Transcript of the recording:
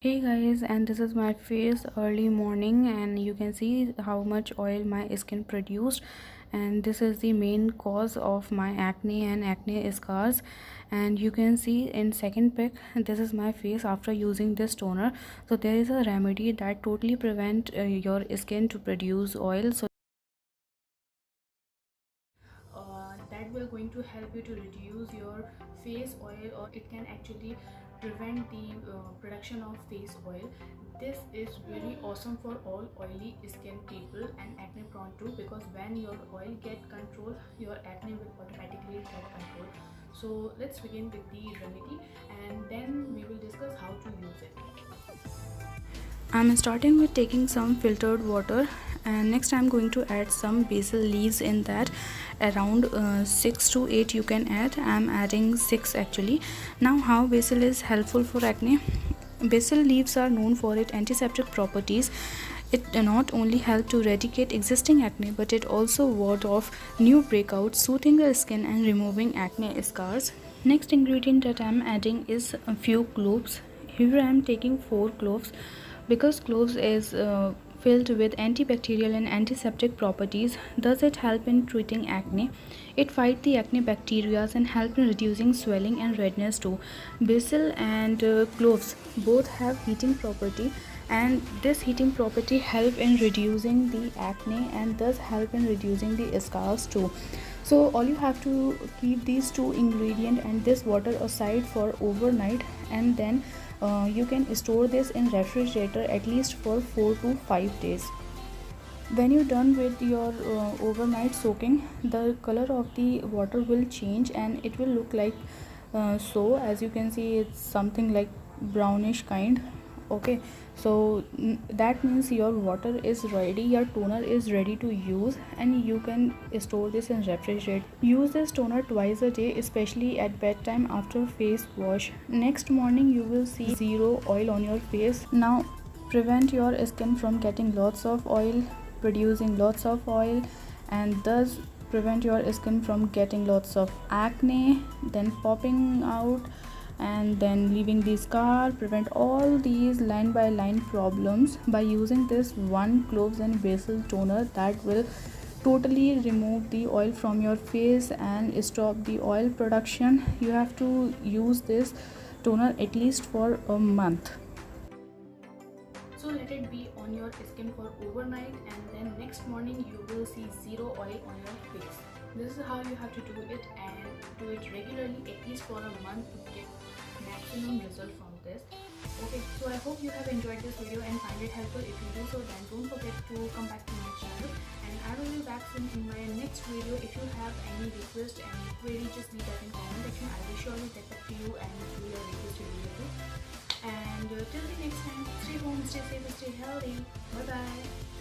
Hey guys, and this is my face early morning, and you can see how much oil my skin produced, and this is the main cause of my acne and acne scars. And you can see in second pic, this is my face after using this toner. So there is a remedy that totally prevent your skin to produce oil. So that will going to help you to reduce your face oil, or it can actually prevent the production of face oil. This is really awesome for all oily skin people and acne prone too, because when your oil get control, your acne will automatically get control. So let's begin with the remedy, and then we will discuss how to use it. I'm starting with taking some filtered water, and next I'm going to add some basil leaves in that. Around 6 to 8 you can add. I'm adding 6 actually. Now, how basil is helpful for acne? Basil leaves are known for its antiseptic properties. It not only help to eradicate existing acne, but it also ward off new breakouts, soothing the skin and removing acne scars. Next ingredient that I'm adding is a few cloves. Here I am taking 4 cloves, because cloves is filled with antibacterial and antiseptic properties. Thus it help in treating acne. It fight the acne bacteria and help in reducing swelling and redness too. Basil and cloves both have heating property, and this heating property help in reducing the acne and thus help in reducing the scars too. So all you have to keep these two ingredients and this water aside for overnight, and then you can store this in refrigerator at least for 4 to 5 days. When you're done with your overnight soaking, the color of the water will change and it will look like so as you can see, it's something like brownish kind. Okay, so that means your water is ready, your toner is ready to use, and you can store this in refrigerator. Use this toner twice a day, especially at bedtime after face wash. Next morning you will see zero oil on your face. Now prevent your skin from getting lots of oil, producing lots of oil, and thus prevent your skin from getting lots of acne, then popping out and then leaving the scar. Prevent all these line by line problems by using this one cloves and basil toner that will totally remove the oil from your face and stop the oil production. You have to use this toner at least for a month. So let it be on your skin for overnight, and then next morning you will see zero oil on your face. This is how you have to do it, and do it regularly at least for a month to get maximum result from this. Okay, so I hope you have enjoyed this video and find it helpful. If you do so, then don't forget to come back to my channel, and I will be back soon in my next video. If you have any request and query, just leave that in comment section. I will surely get back to you and do your requested video too. And till the next time, stay home, stay safe, stay healthy. Bye bye.